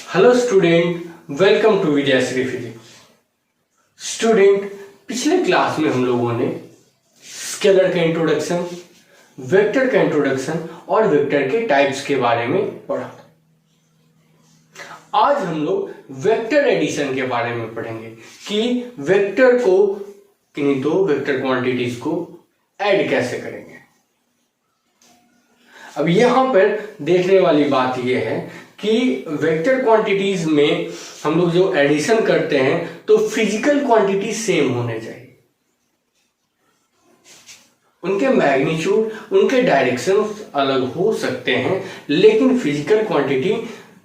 Hello student, welcome to Vidyashree physics. Student, पिछले class में हम लोगों ने स्केलर का इंट्रोडक्शन, वेक्टर का इंट्रोडक्शन और वेक्टर के टाइप्स के बारे में पढ़ा। आज हम लोग वेक्टर एडिशन के बारे में पढ़ेंगे कि वेक्टर को किन्हीं दो वेक्टर क्वांटिटीज को ऐड कैसे करेंगे। अब यहां पर देखने वाली बात यह है कि वेक्टर क्वांटिटीज में हम लोग जो एडिशन करते हैं तो फिजिकल क्वांटिटी सेम होने चाहिए। उनके मैग्नीट्यूड, उनके डायरेक्शन अलग हो सकते हैं, लेकिन फिजिकल क्वांटिटी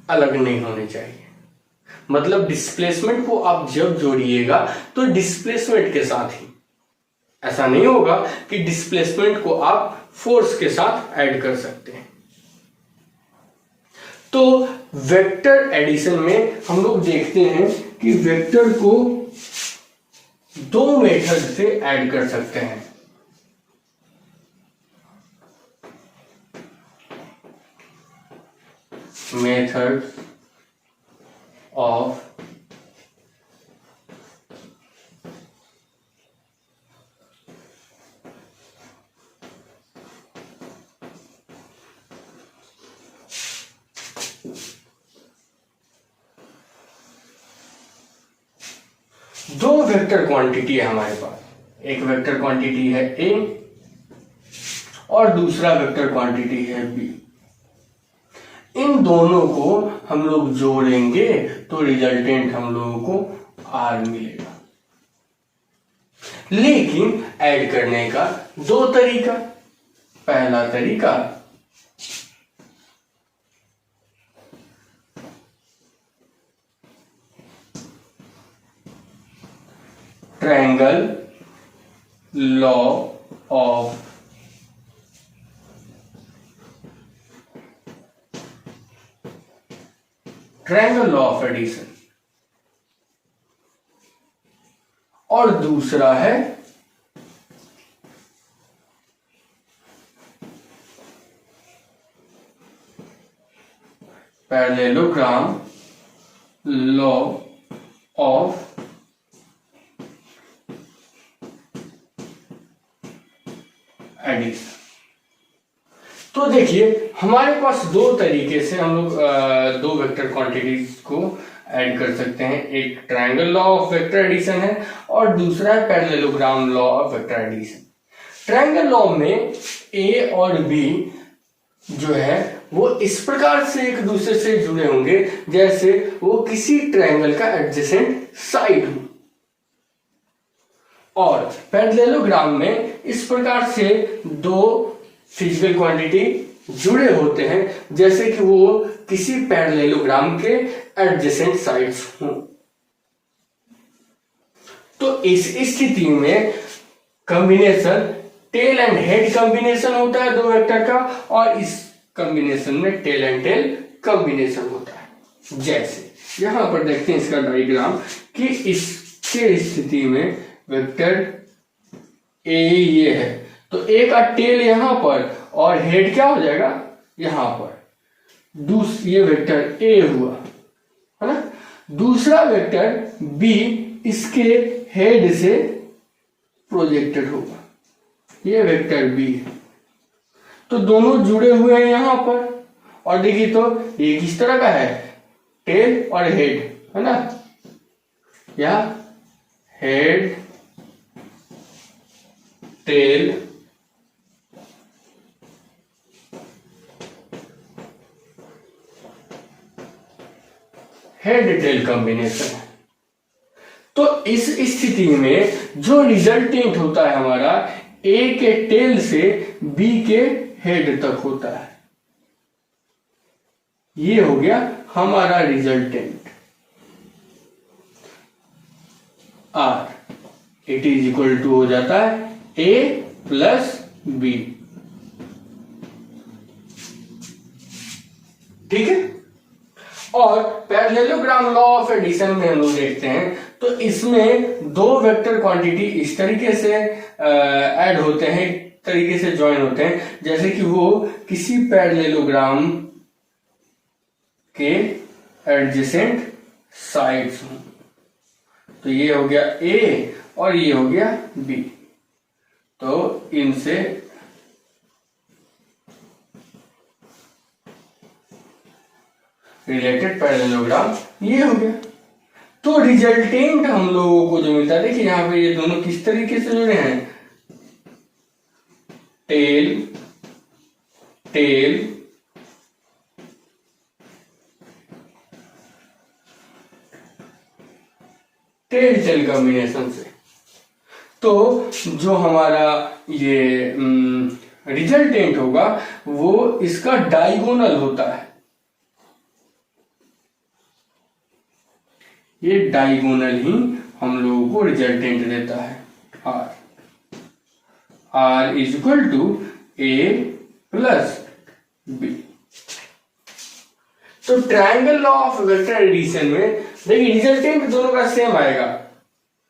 अलग नहीं होने चाहिए। मतलब डिस्प्लेसमेंट को आप जब जोड़िएगा तो डिस्प्लेसमेंट के साथ ही, ऐसा नहीं होगा कि डिस्प्लेसमेंट को आप फोर्स के साथ ऐड कर सकते हैं। तो वेक्टर एडिशन में हम लोग देखते हैं कि वेक्टर को दो मेथड से ऐड कर सकते हैं। मेथड ऑफ दो वेक्टर क्वांटिटी है हमारे पास। एक वेक्टर क्वांटिटी है ए और दूसरा वेक्टर क्वांटिटी है बी। इन दोनों को हम लोग जोड़ेंगे तो रिजल्टेंट हम लोगों को आर मिलेगा। लेकिन ऐड करने का दो तरीका। पहला तरीका ट्रायंगल लॉ ऑफ एडिशन और दूसरा है पैरेललोग्राम लॉ ऑफ एडिशन। तो देखिए, हमारे पास दो तरीके से हम लोग दो वेक्टर क्वांटिटीज को ऐड कर सकते हैं। एक triangle law of vector addition है और दूसरा है parallelogram law of vector addition. Triangle law में ए और बी जो है वो इस प्रकार से एक दूसरे से जुड़े होंगे जैसे वो किसी ट्रायंगल का एडजेसेंट साइड हो, और पैरेललोग्राम में इस प्रकार से दो फिजिकल क्वांटिटी जुड़े होते हैं जैसे कि वो किसी पैरेललोग्राम के एडजेसेंट साइड्स हों। तो इस स्थिति में combination tail and head combination होता है दो वेक्टर का, और इस कॉम्बिनेशन में टेल एंड टेल कॉम्बिनेशन होता है। जैसे यहां पर देखते हैं इसका डायग्राम कि इसके स्थिति में वेक्टर ए ये है, तो ए का टेल यहां पर और हेड क्या हो जाएगा यहां पर। ये वेक्टर ए हुआ है ना। दूसरा वेक्टर बी इसके हेड से प्रोजेक्टेड होगा, ये वेक्टर बी है। तो दोनों जुड़े हुए हैं यहां पर, और देखिए तो ये किस तरह का है, टेल और हेड है ना, या head tail head tail combination है। तो इस स्थिति में जो रिजल्टेंट होता है हमारा ए के टेल से बी के हेड तक होता है। ये हो गया हमारा resultant r. It is equal to हो जाता है ए प्लस बी। ठीक है। और पैरेललोग्राम लॉ ऑफ एडिशन में हम लोग देखते हैं तो इसमें दो वेक्टर क्वांटिटी इस तरीके से ऐड होते हैं, तरीके से ज्वाइन होते हैं जैसे कि वो किसी पैरेललोग्राम के एडजेसेंट साइड्स हों। तो ये हो गया ए और ये हो गया बी, तो इनसे रिलेटेड पैरेललोग्राम ये हो गया। तो रिजल्टेंट हम लोगों को जो मिलता है, देखिए यहां पे ये दोनों किस तरीके से जुड़े हैं, tail tail tail tail combination से। तो जो हमारा ये रिजल्टेंट होगा वो इसका डायगोनल होता है, ये डायगोनल ही हम लोगों को रिजल्टेंट देता है। R is equal to A plus B. तो triangle law of vector addition में देखिए रिजल्टेंट दोनों का सेम आएगा,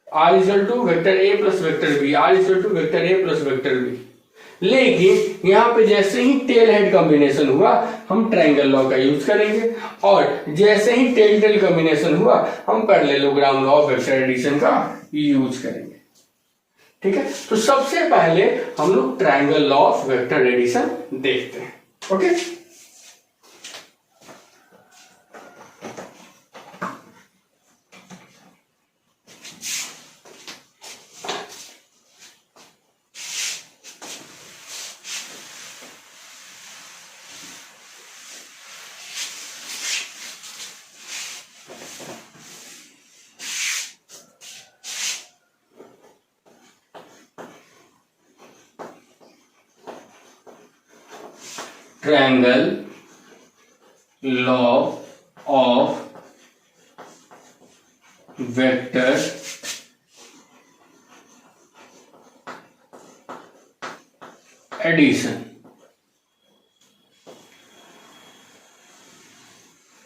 R is equal to vector A plus vector B, R is equal to vector A plus vector B. लेकिन यहां पे जैसे ही टेल हेड कॉम्बिनेशन हुआ हम ट्रायंगल लॉ का यूज करेंगे, और जैसे ही टेल टेल कॉम्बिनेशन हुआ हम parallelogram law of vector addition का यूज करेंगे। ठीक है, तो सबसे पहले हम लोग triangle law of vector addition देखते हैं। Okay, triangle law of vector addition.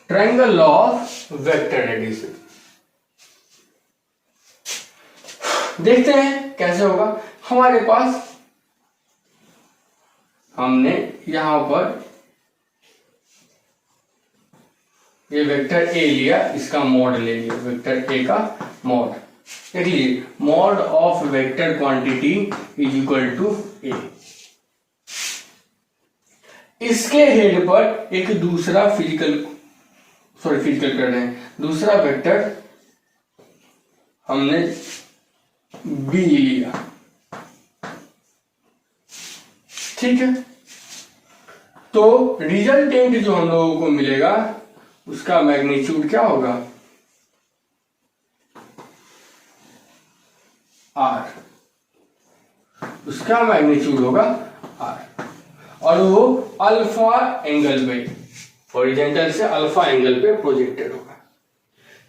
Triangle law of vector addition देखते हैं कैसे होगा। हमारे पास हमने यहां पर ये वेक्टर ए लिया, इसका मॉड ले लिया, वेक्टर ए का मॉड देख लीजिए, mod of vector quantity is equal to A. इसके हेड पर एक दूसरा फिजिकल कर रहे हैं, दूसरा वेक्टर हमने बी लिया। ठीक है, तो रिजल्टेंट जो हम लोगों को मिलेगा उसका मैग्नीट्यूड क्या होगा, आर, उसका मैग्नीट्यूड होगा आर, और वो अल्फा एंगल पे, हॉरिजॉन्टल से अल्फा एंगल पे प्रोजेक्टेड होगा।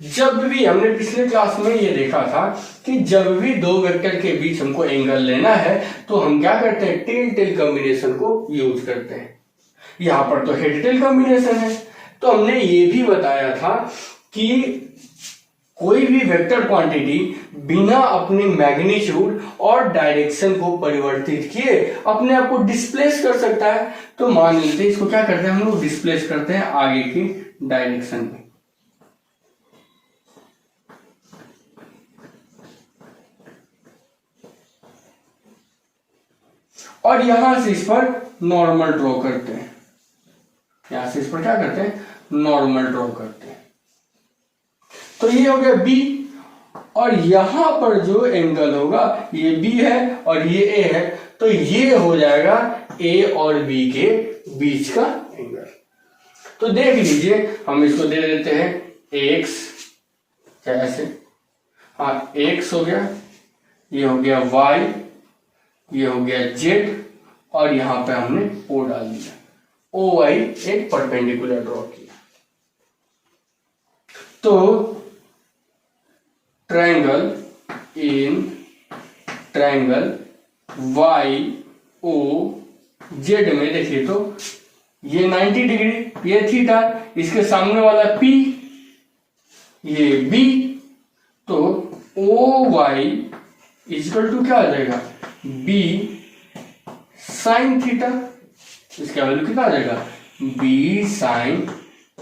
जब भी हमने पिछले क्लास में ये देखा था कि जब भी दो वेक्टर के बीच हमको एंगल लेना है तो हम क्या करते हैं, टेल टेल कॉम्बिनेशन को यूज करते हैं। यहां पर तो हेड टेल कॉम्बिनेशन है, तो हमने ये भी बताया था कि कोई भी वेक्टर क्वांटिटी बिना अपने मैग्नीट्यूड और डायरेक्शन को परिवर्तित किए अपने आप को डिस्प्लेस कर सकता है। तो मान लेते हैं इसको क्या करते हैं, हम लोग डिस्प्लेस करते हैं आगे की डायरेक्शन में। और यहां से इस पर नॉर्मल ड्रॉ करते हैं, यहां से इस पर क्या करते हैं, नॉर्मल ड्रॉ करते हैं। तो ये हो गया बी, और यहां पर जो एंगल होगा ये बी है और ये ए है, तो ये हो जाएगा ए और बी के बीच का एंगल। तो देख लीजिए, हम इसको दे देते हैं एक्स, ऐसे, हाँ एक्स हो गया, ये हो गया वाई, ये हो गया जेड, और यहां पे हमने ओ डाल दिया, ओ वाई एक परपेंडिकुलर ड्रॉ किया। तो ट्रायंगल वाई ओ जेड में देखिए तो ये 90 डिग्री, ये थीटा, इसके सामने वाला पी, ये बी, तो ओ वाई इक्वल टू क्या आ जाएगा, बी साइन थीटा, इसका वैल्यू कितना आ जाएगा, बी साइन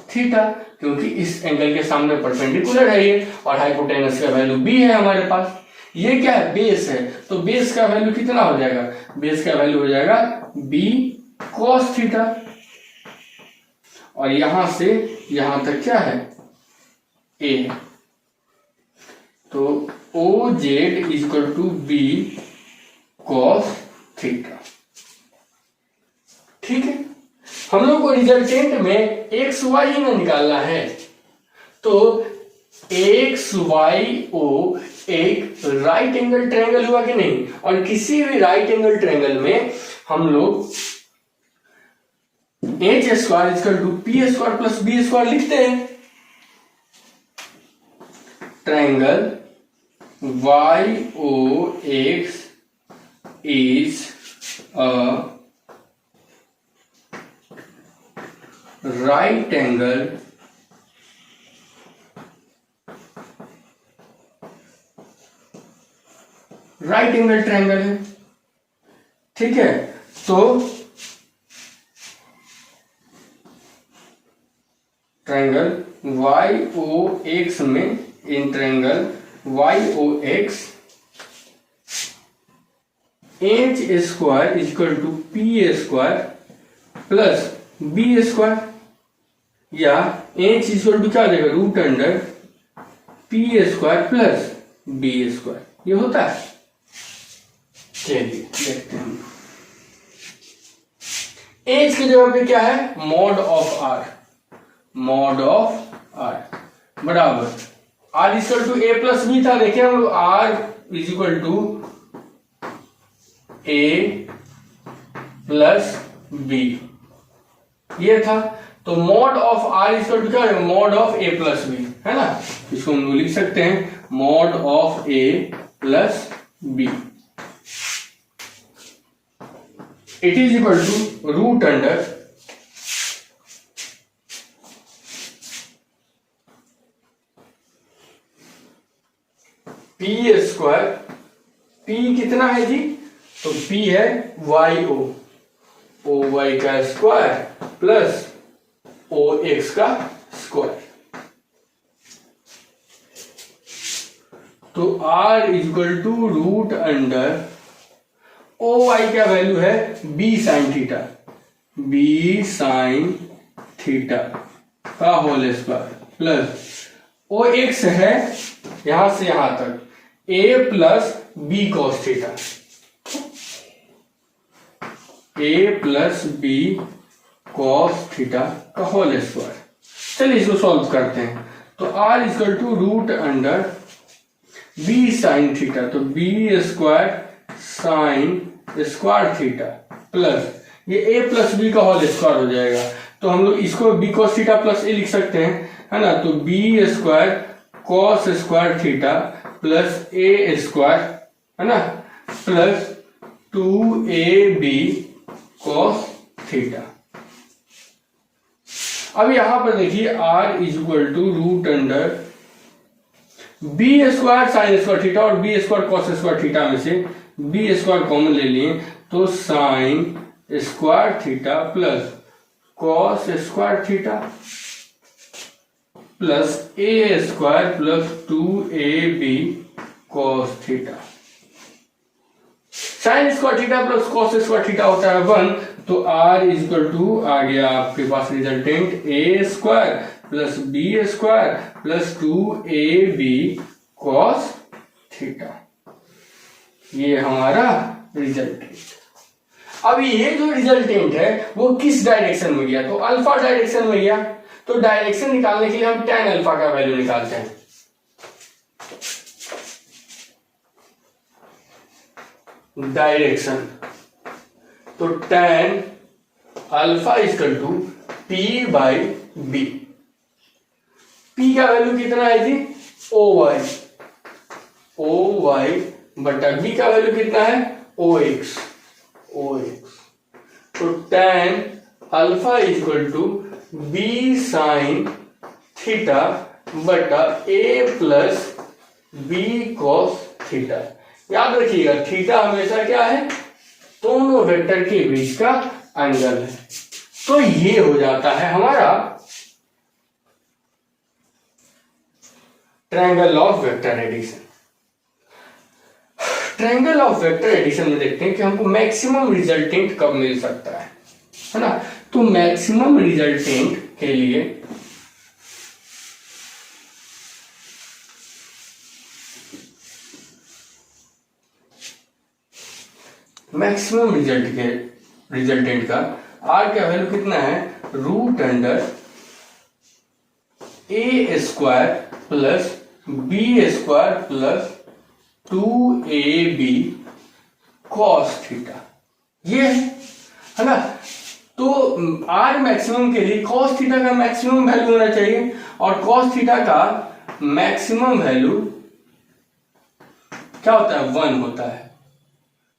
थीटा। क्योंकि इस एंगल के सामने परपेंडिकुलर है ये, और हाइपोटेनस का वैल्यू b है हमारे पास। ये क्या है, बेस है, तो बेस का वैल्यू कितना हो जाएगा, बेस का वैल्यू हो जाएगा b cos थीटा, और यहां से यहां तक क्या है, a, तो OZ equal to b cos theta. ठीक है, हम लोग को रिजल्टेंट में एक्स वाई ही ना निकालना है, तो एक्स वाई ओ एक राइट एंगल ट्रायंगल हुआ कि नहीं, और किसी भी राइट एंगल ट्रायंगल में हम लोग h square equal to p square plus B square लिखते हैं। Triangle Y O X is a right angle triangle है। ठीक है, तो ट्रायंगल YOX में, in triangle YOX h square equal to p square plus B square, या h equal to क्या हो जाएगा, root under P square plus B square, ये होता है। चलिए देखते हैं, एच की जगह पे क्या है, mod of R, mod of R बराबर R equal to A plus B था। देखिए हम लोग R is equal to A plus B, ये था, तो mod of R equal to क्या है, mod of A plus B, है ना, इसको हम लोग लिख सकते हैं mod of A plus B, it is equal to root under P square, P कितना है जी, तो पी है वाई ओ वाई का स्क्वायर प्लस ओ एक्स का स्क्वायर, तो R equal to root under O Y का वैल्यू है B sine theta, B sine theta का whole square plus O X है यहां से यहां तक A plus B cos theta, A plus B cos theta का होल स्क्वायर। चलिए इसको सॉल्व करते हैं, तो R equal to root under B sine theta, तो B square sine square theta plus ये ए प्लस बी का होल स्क्वायर हो जाएगा, तो हम लोग इसको B cos theta plus A लिख सकते हैं, है ना, तो B square cos square theta plus A square, है ना, प्लस 2ab कॉस थीटा। अब यहां पर देखिए r is equal to root under B square sine square theta और B square cos square theta में से बी स्क्वायर कॉमन ले लिए, तो sine square theta plus cos square theta plus A square plus 2ab cos theta. Sine square theta plus cos square theta होता है 1, तो r is equal to आ गया आपके पास resultant A square plus B square plus 2ab cos theta, ये हमारा resultant. अब ये जो रिजल्टेंट है वो किस डायरेक्शन में गया, तो अल्फा डायरेक्शन में गया, तो डायरेक्शन निकालने के लिए हम tan अल्फा का वैल्यू निकालते हैं। डायरेक्शन, तो tan alpha equal to p by b, p का वैल्यू कितना है जी, ओ वाई बटा बी का वैल्यू कितना है, ओ एक्स, तो tan alpha equal to b sine theta बटा a plus B cos theta. याद रखिएगा थीटा हमेशा क्या है, दोनों वेक्टर के बीच का एंगल है, तो ये हो जाता है हमारा triangle of vector addition. Triangle of vector addition में देखते हैं कि हमको मैक्सिमम रिजल्टेंट कब मिल सकता है ना। तो मैक्सिमम रिजल्टेंट के लिए मैक्सिमम रिजल्टेंट का आर का वैल्यू कितना है, रूट अंडर ए square plus B square plus 2ab cos theta, ये है ना। तो आर मैक्सिमम के लिए कॉस थीटा का मैक्सिमम वैल्यू होना चाहिए, और कॉस थीटा का मैक्सिमम वैल्यू क्या होता है, 1 होता है।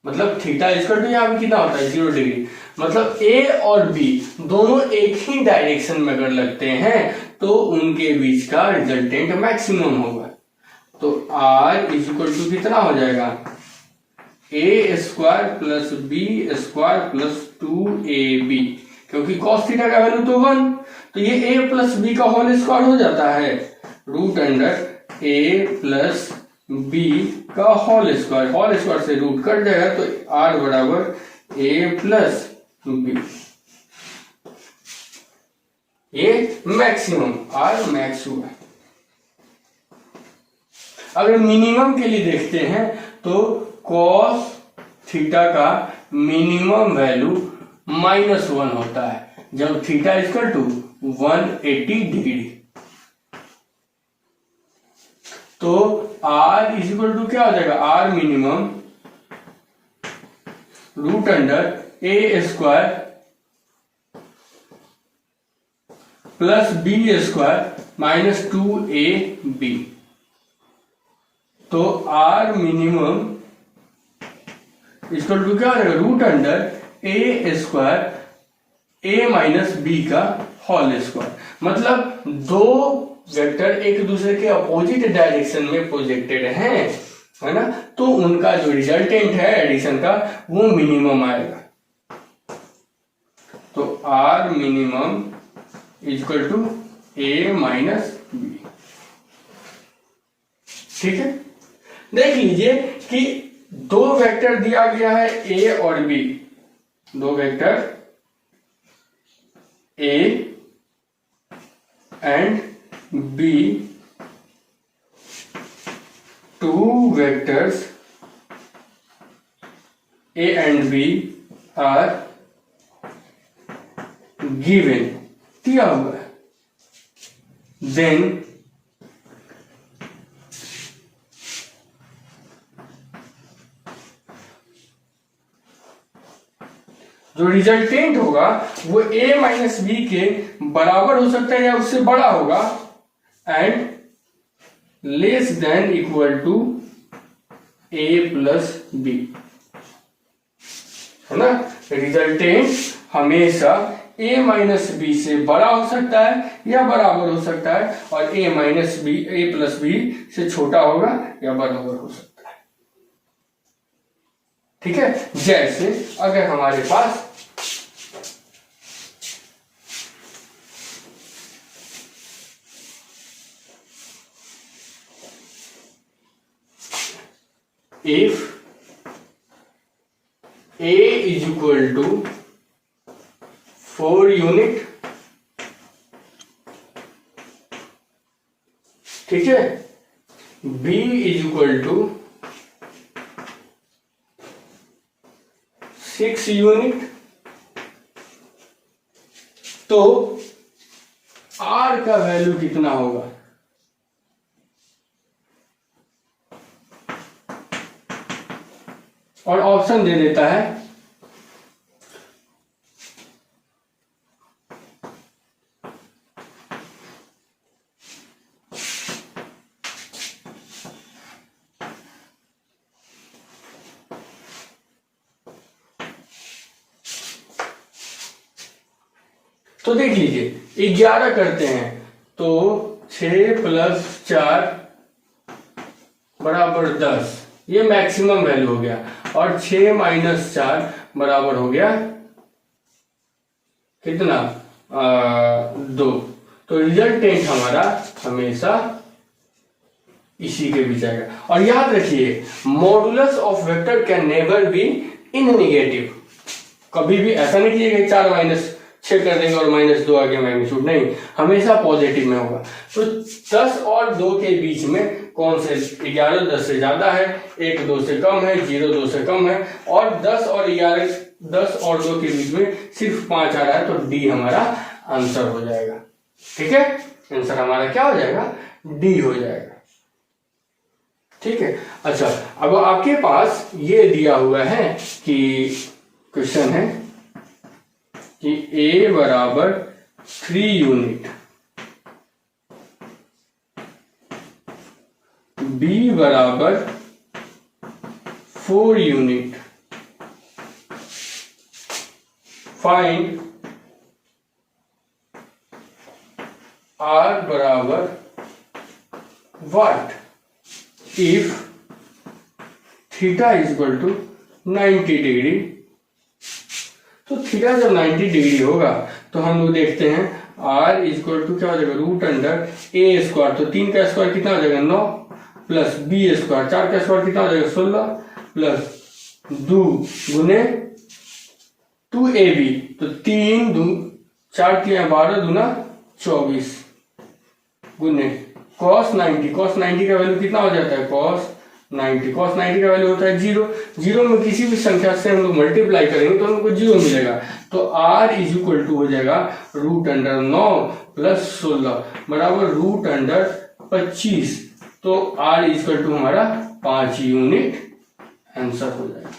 मतलब थीटा इक्वल टू यहाँ पे कितना होता है, 0 डिग्री। मतलब ए और बी दोनों एक ही डायरेक्शन में अगर लगते हैं तो उनके बीच का रिजल्टेंट मैक्सिमम होगा। तो आर इज इक्वल टू कितना हो जाएगा, A square plus B square plus 2ab, क्योंकि कॉस थीटा का वैल्यू तो 1, तो ये a प्लस बी का होल स्क्वायर हो जाता है, root under a plus B का होल स्क्वायर से रूट कट जाएगा, तो आर बराबर ए प्लस बी, ये मैक्सिमम आर मैक्स हुआ। अगर मिनिमम के लिए देखते हैं तो कॉस थीटा का मिनिमम वैल्यू -1 होता है जब थीटा इक्वल टू 180 डिग्री। तो आर इज इक्वल टू क्या हो जाएगा, आर मिनिमम रूट अंडर ए square plus B square minus 2ab। तो आर मिनिमम इक्वल टू क्या हो जाएगा, root under A square a minus b का होल स्क्वायर। मतलब दो वेक्टर एक दूसरे के अपोजिट डायरेक्शन में प्रोजेक्टेड हैं, है ना, तो उनका जो रिजल्टेंट है एडिशन का वो मिनिमम आएगा। तो r minimum equal to a minus b. ठीक है, देख लीजिए कि दो वेक्टर दिया गया है ए और बी, दो vector a and b, two vectors a and b are given, दिया हुआ है। देन जो रिजल्टेंट होगा वो a माइनस बी के बराबर हो सकता है या उससे बड़ा होगा, and less than equal to a plus B, है ना। रिजल्टेंट हमेशा a माइनस बी से बड़ा हो सकता है या बराबर हो सकता है, और a minus b a plus b से छोटा होगा या बराबर हो सकता है। ठीक है, जैसे अगर हमारे पास if a is equal to 4 unit, ठीक है, b is equal to 6 unit, तो r का वैल्यू कितना होगा, और ऑप्शन दे देता है तो देख लीजिए 11 करते हैं तो 6 प्लस 4 बराबर 10, ये मैक्सिमम वैल्यू हो गया, और 6 माइनस 4 बराबर हो गया कितना, 2। तो रिजल्टेंट हमारा हमेशा इसी के बीच आएगा। और याद रखिए modulus of vector can never be in negative. कभी भी ऐसा नहीं कीजिएगा 4 - 6 कर देंगे और -2 आगे मैग्नीट्यूड, नहीं, हमेशा पॉजिटिव में होगा। तो 10 और 2 के बीच में कौन से 11 10 से ज्यादा है, 1 2 से कम है, 0 2 से कम है, और 10 और 2 के बीच में सिर्फ 5 आ रहा है, तो डी हमारा आंसर हो जाएगा। ठीक है, आंसर हमारा क्या हो जाएगा, डी हो जाएगा। ठीक है, अच्छा अब आपके पास ये दिया हुआ है कि क्वेश्चन है कि A बराबर 3 यूनिट, B बराबर 4 यूनिट, फाइंड R बराबर what if theta is equal to 90 degree. तो थीटा जब 90 डिग्री होगा तो हम लोग देखते हैं R इज इक्वल टू क्या हो जाएगा, √A²। तो 3 का स्क्वायर कितना हो जाएगा 9, प्लस B², 4 का स्क्वायर कितना हो जाएगा 16, प्लस 2 गुने 2AB, तो 3 2 4 3 12 दूना 24 गुने cos 90 का वैल्यू कितना हो जाता है cos 90 का वैल्यू होता है 0। 0 में किसी भी संख्या से हम लोग मल्टीप्लाई करेंगे तो हमको 0 मिलेगा। तो R इज इक्वल टू हो जाएगा √9 प्लस 16 बराबर √25। तो R इज इक्वल टू हमारा 5 यूनिट आंसर हो जाएगा।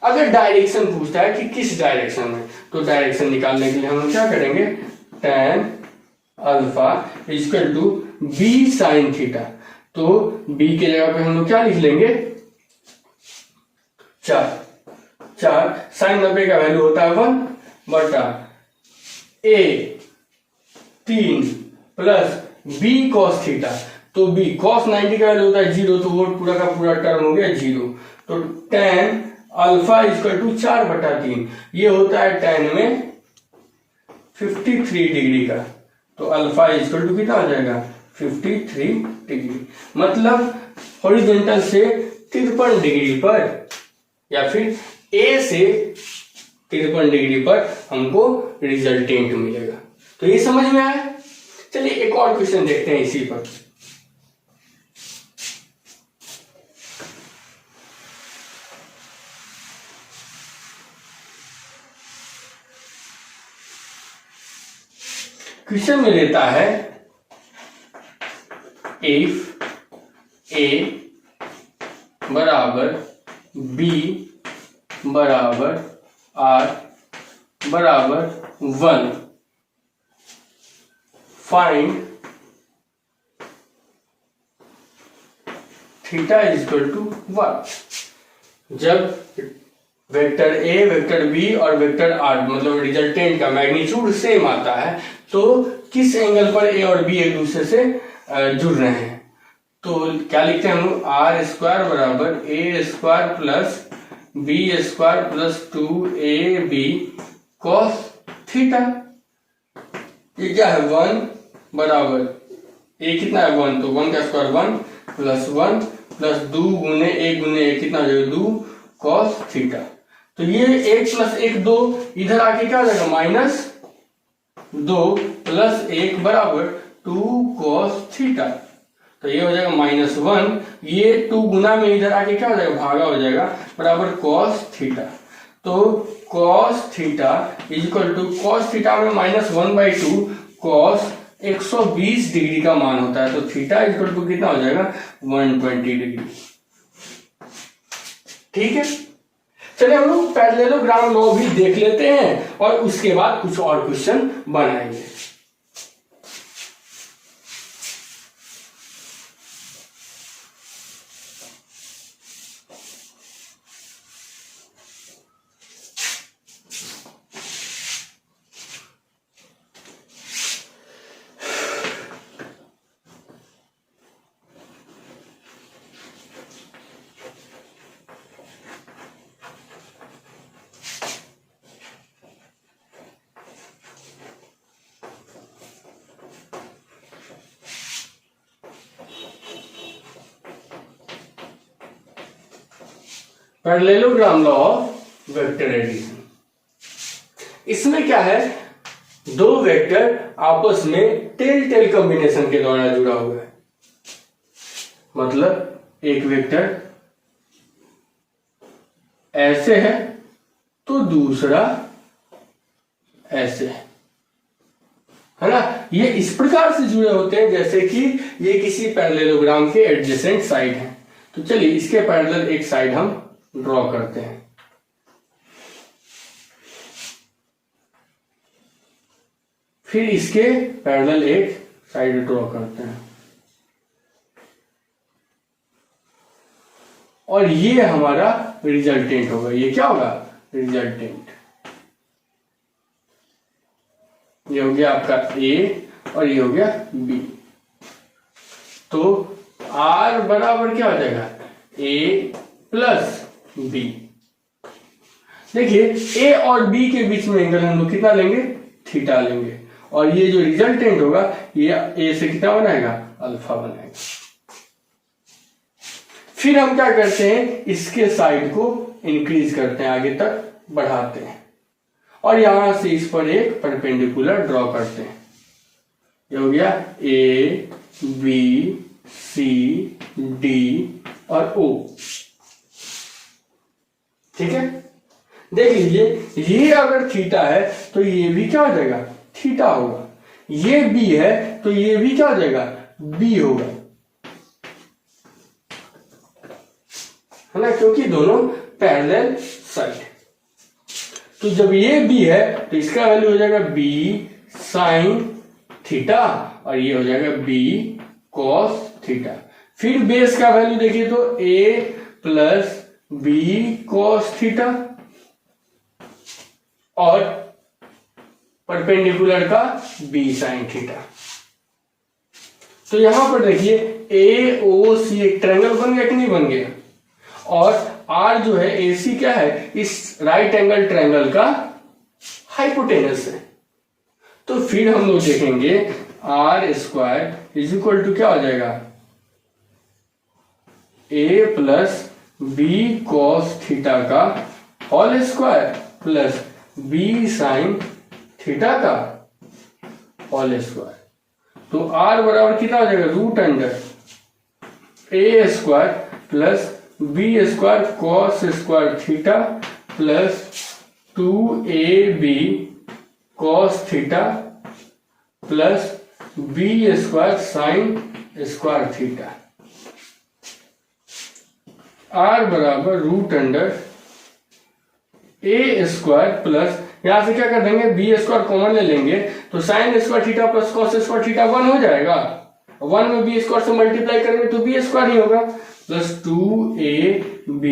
अगर डायरेक्शन पूछता है कि किस डायरेक्शन में, तो डायरेक्शन निकालने के लिए हम लोग क्या करेंगे, tan alpha equal to B sin theta. तो B के जगह पे हम लोग क्या लिख लेंगे 4 sin 90 का वैल्यू होता है 1 बटा A 3 plus B cos theta. तो B cos 90 का वैल्यू होता है 0, तो वो पूरा का पूरा टर्म हो गया 0। तो tan अल्फा इक्वल टू 4/3, ये होता है tan में 53 डिग्री का। तो अल्फा इक्वल टू कितना हो जाएगा 53 डिग्री। मतलब हॉरिजॉन्टल से 53 डिग्री पर या फिर ए से 53 डिग्री पर हमको रिजल्टेंट मिलेगा। तो ये समझ में आया। चलिए एक और क्वेश्चन देखते हैं इसी पर। क्वेश्चन में देता है इफ A बराबर B बराबर R बराबर 1, find theta is equal to what. जब वेक्टर A, वेक्टर B और वेक्टर R मतलब रिजल्टेंट का मैग्नीट्यूड सेम आता है तो किस एंगल पर A और B एक दूसरे से जुड़ रहे हैं। तो क्या लिखते हैं हम, R² बराबर A² plus B² plus 2AB cos theta. ये क्या है 1 बराबर A कितना है 1, तो 1 का स्क्वायर 1 प्लस 1 प्लस 2 गुने A कितना हो जाएगा 2 cos थीटा। तो ये 1 प्लस 1 2, इधर आके क्या हो जाएगा -2 प्लस 1 बराबर 2 cos थीटा। तो ये हो जाएगा -1, ये 2 गुना में इधर आके क्या हो जाएगा भागा हो जाएगा बराबर cos थीटा। तो cos theta is equal to cos theta में -1/2 cos 120 डिग्री का मान होता है। तो थीटा इज इक्वल टू कितना हो जाएगा 120 डिग्री। ठीक है, चलिए हम लोग पैरेललोग्राम लॉ भी देख लेते हैं और उसके बाद कुछ और क्वेश्चन बनाएंगे। Parallelogram law of vector addition. इसमें क्या है, दो वेक्टर आपस में टेल टेल कॉम्बिनेशन के द्वारा जुड़ा हुआ है। मतलब एक वेक्टर ऐसे है तो दूसरा ऐसे है ना। ये इस प्रकार से जुड़े होते हैं जैसे कि ये किसी पैरेललोग्राम के एडजेसेंट साइड हैं। तो चलिए इसके पैरेलल एक साइड हम ड्रॉ करते हैं। फिर इसके पैरेलल एक साइड ड्रॉ करते हैं और ये हमारा रिजल्टेंट होगा। ये क्या होगा, रिजल्टेंट। ये हो गया आपका ए और ये हो गया बी। तो आर बराबर क्या हो जाएगा, ए प्लस बी। देखिए ए और बी के बीच में एंगल हम लोग कितना लेंगे, थीटा लेंगे। और ये जो रिजल्टेंट होगा ये ए से कितना बनाएगा, अल्फा बनाएगा। फिर हम क्या करते हैं, इसके साइड को इंक्रीज करते हैं, आगे तक बढ़ाते हैं और यहां से इस पर एक परपेंडिकुलर ड्रॉ करते हैं। ये हो गया ए बी सी डी और ओ। ठीक है, देख लीजिए ये अगर थीटा है तो ये भी क्या हो जाएगा, थीटा होगा। ये बी है तो ये भी क्या हो जाएगा, बी होगा, है ना, क्योंकि दोनों पैरेलल साइड। तो जब ये बी है तो इसका वैल्यू हो जाएगा बी साइन थीटा और ये हो जाएगा बी कॉस थीटा। फिर बेस का वैल्यू देखिए तो ए प्लस बी कॉस थीटा और परपेंडिकुलर का बी साइन थीटा। तो यहां पर देखिए ए ओ सी एक ट्रायंगल बन गया कि नहीं बन गया, और आर जो है ए सी क्या है, इस राइट एंगल ट्रायंगल का हाइपोटेनस है। तो फिर हम लोग देखेंगे R square is equal to क्या हो जाएगा, A plus B cos theta का whole square plus B sine theta का होल स्क्वायर। तो आर बराबर कितना हो जाएगा, रूट अंडर ए square plus B square cos square theta plus 2ab cos theta plus B square sine square theta. R बराबर root under ए square plus, यहां से क्या कर देंगे, बी स्क्वायर कॉमन ले लेंगे तो sine square theta plus cos square theta 1 हो जाएगा। 1 में बी स्क्वायर से मल्टीप्लाई करेंगे तो बी स्क्वायर ही होगा प्लस 2ab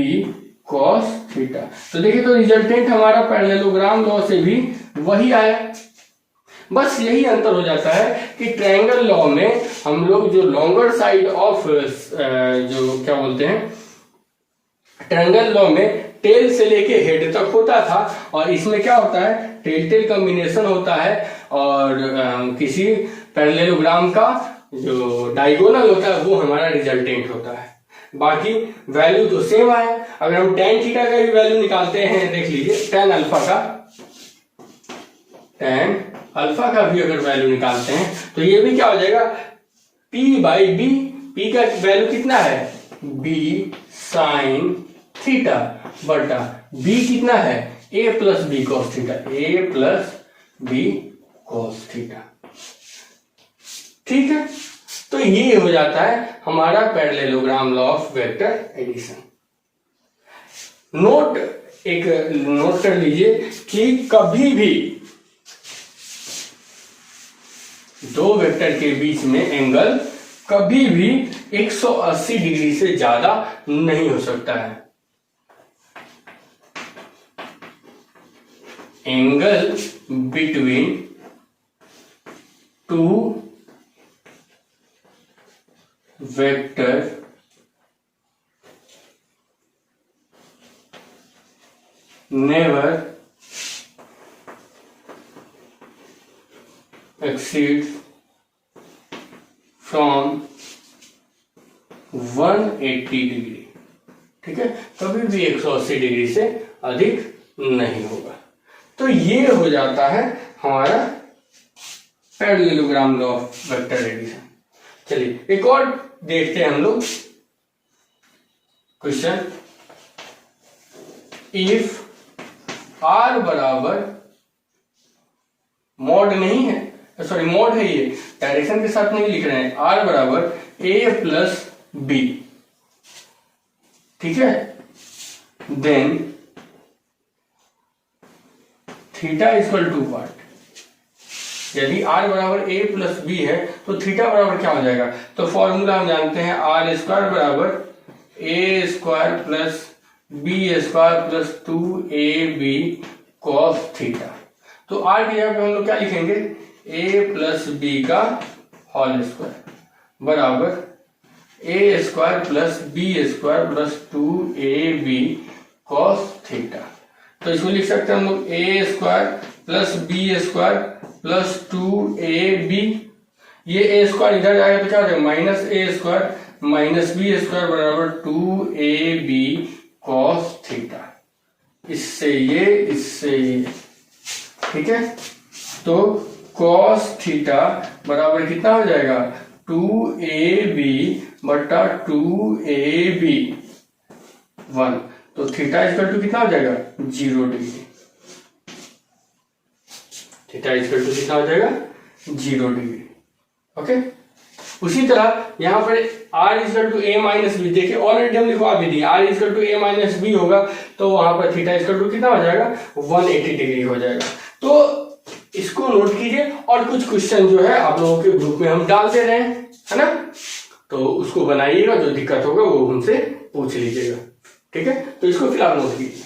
कॉस थीटा। तो देखिए तो रिजल्टेंट हमारा पैरेललोग्राम लॉ से भी वही आया। बस यही अंतर हो जाता है कि ट्रायंगल लॉ में हम लोग जो लॉन्गर साइड ऑफ जो क्या बोलते हैं, ट्रायंगल लॉ में टेल से लेके हेड तक होता था और इसमें क्या होता है, टेल टेल कॉम्बिनेशन होता है और किसी पैरेललोग्राम का जो डायगोनल होता है वो हमारा रिजल्टेंट होता है। बाकी वैल्यू तो सेम आया। अगर हम tan थीटा का भी वैल्यू निकालते हैं, देख लीजिए tan अल्फा का भी अगर वैल्यू निकालते हैं तो ये भी क्या हो जाएगा, p बाई बी। p का वैल्यू कितना है, b साइन थीटा बटा b कितना है, a plus B cos theta, a plus B cos theta. ठीक है, तो ये हो जाता है हमारा parallelogram law of vector addition. एक नोट कर लीजिए कि कभी भी दो वेक्टर के बीच में एंगल कभी भी 180 डिग्री से ज्यादा नहीं हो सकता है। Angle between two vector never exceeds from 180 degree. ठीक है, कभी भी 180 डिग्री से अधिक नहीं होगा। तो ये हो जाता है हमारा parallelogram law of vector addition. चलिए एक और देखते हैं हम लोग क्वेश्चन। इफ आर बराबर मॉड नहीं है, सॉरी मॉड है, ये डायरेक्शन के साथ नहीं लिख रहे हैं, आर बराबर ए प्लस बी, ठीक है, then theta equal to what. यदि r बराबर a प्लस बी है तो थीटा बराबर क्या हो जाएगा? तो फॉर्मूला हम जानते हैं, आर स्क्वायर बराबर ए square plus B square plus 2ab cos theta. तो r की जगह पे हम लोग क्या लिखेंगे? a प्लस बी का होल स्क्वायर बराबर ए square plus B square plus 2ab cos theta. तो इसको लिख सकते हैं हम लोग a square plus B square plus 2ab, ये ए स्क्वायर इधर जाएगा तो क्या हो जाएगा? माइनस ए स्क्वायर माइनस बी स्क्वायर बराबर 2ab कॉस थीटा। इससे ये, ठीक है, तो कॉस थीटा बराबर कितना हो जाएगा? 2ab बटा 2ab 1। तो थीटा इक्वल टू कितना हो जाएगा? 0 डिग्री। थीटा इक्वल टू कितना हो जाएगा? 0 डिग्री। ओके, उसी तरह यहां पर r equal to a minus b, देखिए ऑलरेडी हम लिखवा भी दी, r equal to a minus b होगा तो वहां पर थीटा इक्वल टू कितना हो जाएगा? 180 डिग्री हो जाएगा। तो इसको नोट कीजिए, और कुछ क्वेश्चन जो है आप लोगों के ग्रुप में हम डाल दे रहे हैं, है ना, तो उसको बनाइएगा, जो दिक्कत होगा वो हमसे पूछ लीजिएगा, ठीक है। तो इसको फिलहाल नोट कीजिए।